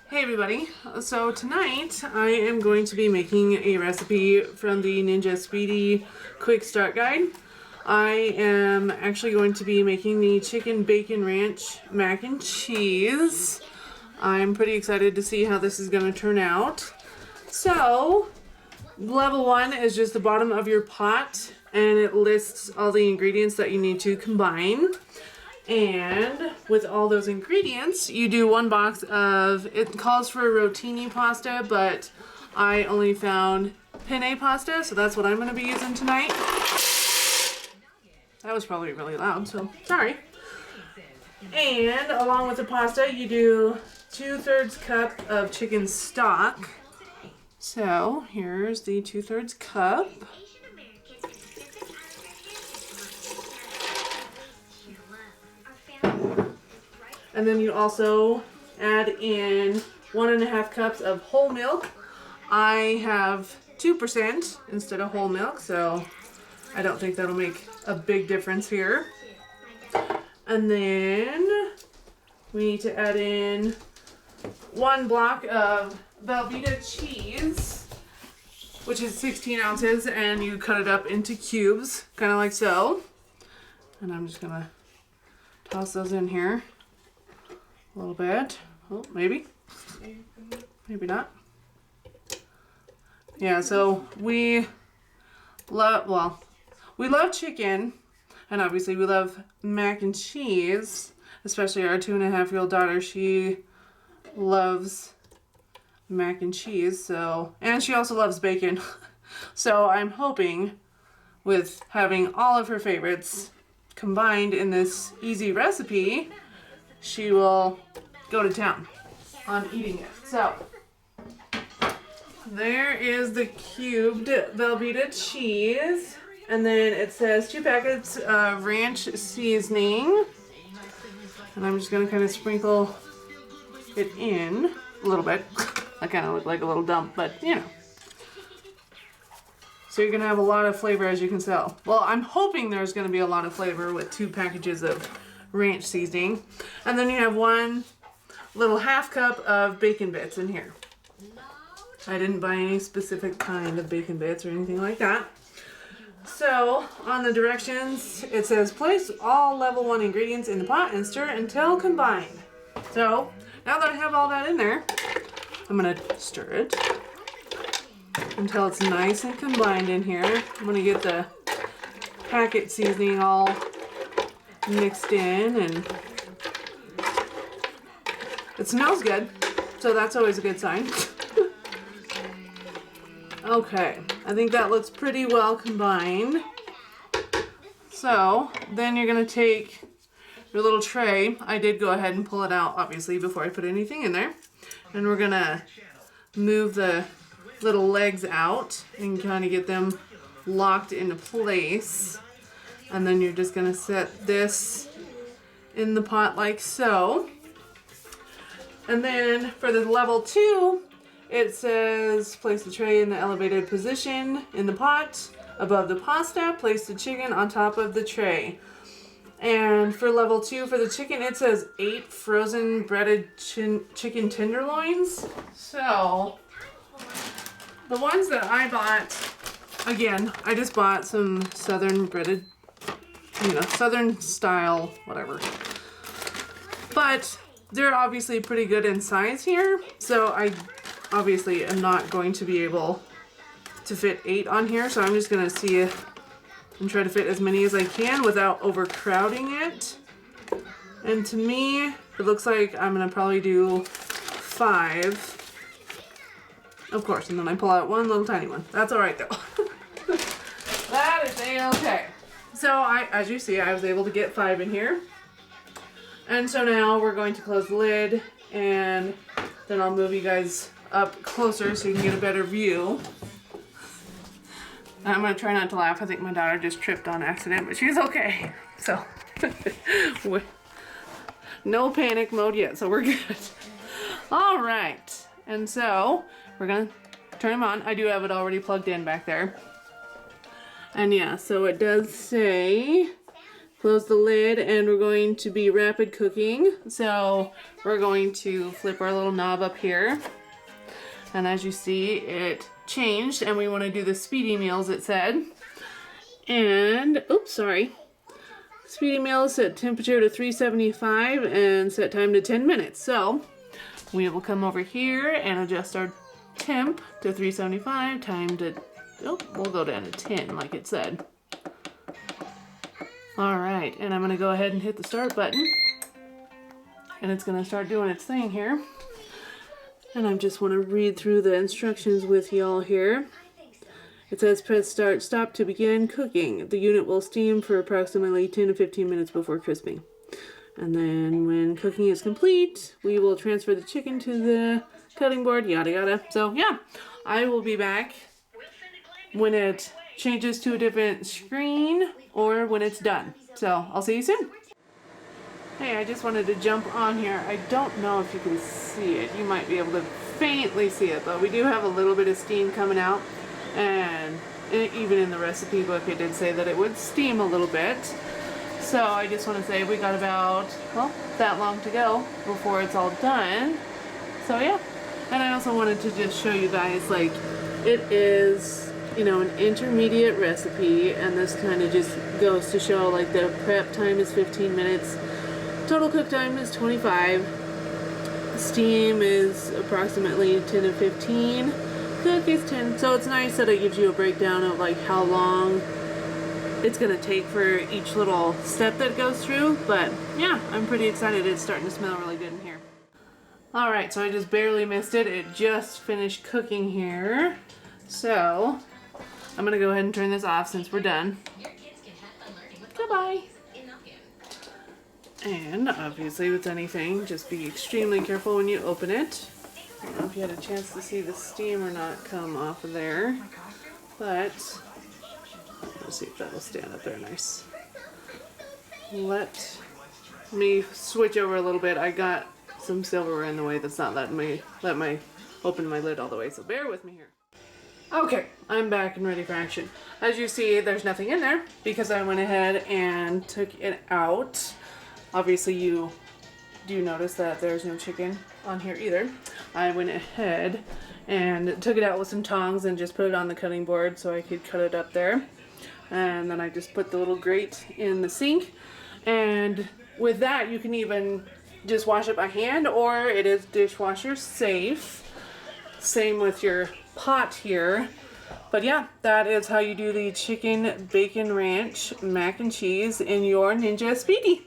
Hey everybody, so tonight I am going to be making a recipe from the Ninja Speedi Quick Start Guide. I am actually going to be making the chicken bacon ranch mac and cheese. I'm pretty excited to see how this is going to turn out. So, level 1 is just the bottom of your pot, and it lists all the ingredients that you need to combine. And with all those ingredients, you do one box of, it calls for rotini pasta, but I only found penne pasta, so that's what I'm going to be using tonight. That was probably really loud, so sorry. And along with the pasta, you do 2/3 cup of chicken stock. So here's the 2/3 cup. And then you also add in 1.5 cups of whole milk. I have 2% instead of whole milk, so I don't think that'll make a big difference here. And then we need to add in 1 block of Velveeta cheese, which is 16 ounces, and you cut it up into cubes, kind of like so. And I'm just gonna toss those in here. A little bit. Oh, maybe. Maybe not. Yeah, so we love chicken, and obviously we love mac and cheese, especially our 2.5-year-old daughter. She loves mac and cheese, so, and she also loves bacon. So I'm hoping with having all of her favorites combined in this easy recipe, she will go to town on eating it. So there is the cubed Velveeta cheese, and then it says 2 packets of ranch seasoning, and I'm just gonna kind of sprinkle it in a little bit. I kind of look like a little dump, but you know. So you're gonna have a lot of flavor, as you can tell. Well, I'm hoping there's gonna be a lot of flavor with 2 packages of ranch seasoning. And then you have 1 little 1/2 cup of bacon bits in here. I didn't buy any specific kind of bacon bits or anything like that. So on the directions, it says place all level 1 ingredients in the pot and stir until combined. So now that I have all that in there, I'm gonna stir it until it's nice and combined in here. I'm gonna get the packet seasoning all mixed in, and it smells good, so that's always a good sign. Okay, I think that looks pretty well combined. So then you're gonna take your little tray. I did go ahead and pull it out, obviously, before I put anything in there. And we're gonna move the little legs out and kind of get them locked into place. And then you're just gonna set this in the pot like so. And then for the level 2, it says place the tray in the elevated position in the pot above the pasta. Place the chicken on top of the tray. And for level 2, for the chicken, it says 8 frozen breaded chicken tenderloins. So the ones that I bought, again, I just bought some southern breaded, southern style, whatever. But they're obviously pretty good in size here, so I obviously am not going to be able to fit 8 on here, so I'm just gonna see and try to fit as many as I can without overcrowding it. And to me, it looks like I'm gonna probably do 5. Of course, and then I pull out 1 little tiny one. That's all right though. That is a-okay. So as you see, I was able to get 5 in here. And so now we're going to close the lid, and then I'll move you guys up closer so you can get a better view. I'm gonna try not to laugh. I think my daughter just tripped on accident, but she's okay. So no panic mode yet, so we're good. All right, and so we're gonna turn them on. I do have it already plugged in back there. And yeah, so it does say close the lid, and we're going to be rapid cooking. So we're going to flip our little knob up here. And as you see, it changed, and we want to do the speedy meals, it said. And, oops, sorry. Speedy meals, set temperature to 375 and set time to 10 minutes. So we will come over here and adjust our temp to 375, time to, oh, we'll go down to 10 like it said. All right, and I'm gonna go ahead and hit the start button, and it's gonna start doing its thing here. And I just wanna read through the instructions with y'all here. It says press start stop to begin cooking. The unit will steam for approximately 10 to 15 minutes before crisping. And then when cooking is complete, we will transfer the chicken to the cutting board, yada yada. So yeah, I will be back when it changes to a different screen or when it's done. So I'll see you soon. Hey, I just wanted to jump on here. I don't know if you can see it. You might be able to faintly see it, but we do have a little bit of steam coming out. And even in the recipe book, it did say that it would steam a little bit. So I just want to say we got about, well, that long to go before it's all done. So yeah. And I also wanted to just show you guys, like, it is, you know, an intermediate recipe, and this kind of just goes to show, like, the prep time is 15 minutes. Total cook time is 25. Steam is approximately 10 to 15. Cook is 10. So it's nice that it gives you a breakdown of like how long it's gonna take for each little step that it goes through. But yeah, I'm pretty excited. It's starting to smell really good in here. All right, so I just barely missed it. It just finished cooking here. So I'm gonna go ahead and turn this off since we're done. Goodbye. And obviously with anything, just be extremely careful when you open it. I don't know if you had a chance to see the steam or not come off of there, but let's see if that'll stand up there nice. Let me switch over a little bit. I got some silverware in the way that's not letting me open my lid all the way, so bear with me here. Okay, I'm back and ready for action. As you see, there's nothing in there because I went ahead and took it out. Obviously you do notice that there's no chicken on here either. I went ahead and took it out with some tongs and just put it on the cutting board so I could cut it up there. And then I just put the little grate in the sink. And with that, you can even just wash it by hand, or it is dishwasher safe. Same with your pot here. But yeah, that is how you do the chicken bacon ranch mac and cheese in your Ninja Speedi.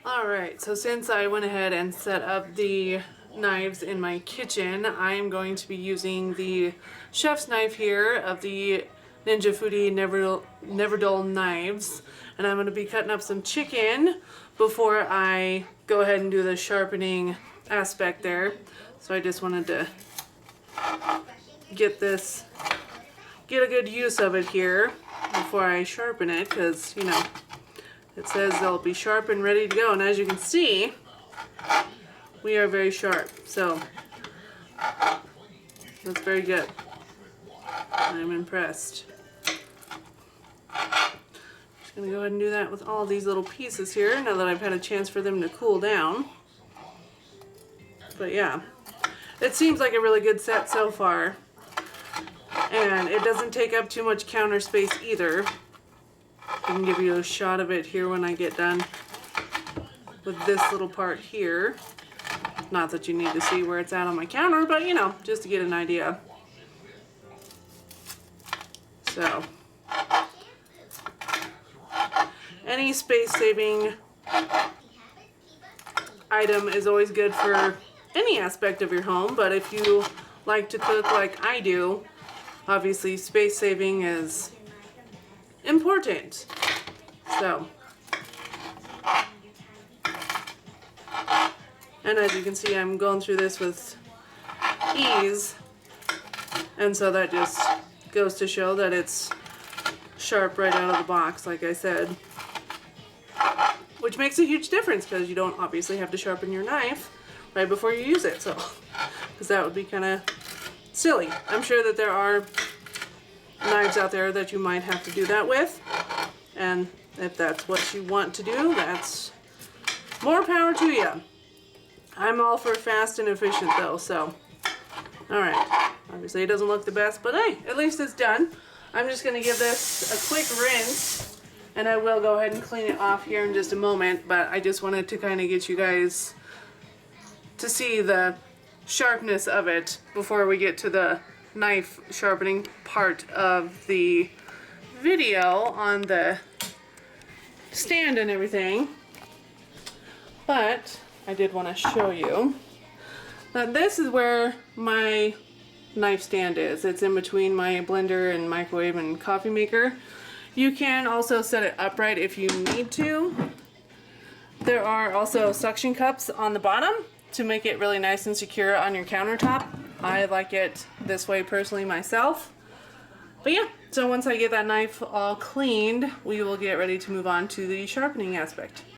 Alright, so since I went ahead and set up the knives in my kitchen, I am going to be using the chef's knife here of the Ninja Speedi Never Dull knives. And I'm going to be cutting up some chicken before I go ahead and do the sharpening aspect there. So I just wanted to get a good use of it here before I sharpen it, because, you know, it says they'll be sharp and ready to go, and as you can see, we are very sharp, so that's very good. I'm impressed. Just gonna go ahead and do that with all these little pieces here now that I've had a chance for them to cool down. But yeah, it seems like a really good set so far, and it doesn't take up too much counter space either. I can give you a shot of it here when I get done with this little part here. Not that you need to see where it's at on my counter, but you know, just to get an idea. So, any space-saving item is always good for any aspect of your home, but if you like to cook like I do, obviously space-saving is important. So, and as you can see, I'm going through this with ease, and so that just goes to show that it's sharp right out of the box, like I said, which makes a huge difference because you don't obviously have to sharpen your knife right before you use it, so because that would be kind of silly. I'm sure that there are knives out there that you might have to do that with, and If that's what you want to do, that's more power to you. I'm all for fast and efficient though, so. Alright, obviously it doesn't look the best, but hey, at least it's done. I'm just going to give this a quick rinse, and I will go ahead and clean it off here in just a moment, but I just wanted to kind of get you guys to see the sharpness of it before we get to the knife sharpening part of the video on the stand and everything. But I did want to show you that this is where my knife stand is. It's in between my blender and microwave and coffee maker. You can also set it upright if you need to. There are also suction cups on the bottom to make it really nice and secure on your countertop. I like it this way personally myself. But yeah, so once I get that knife all cleaned, we will get ready to move on to the sharpening aspect.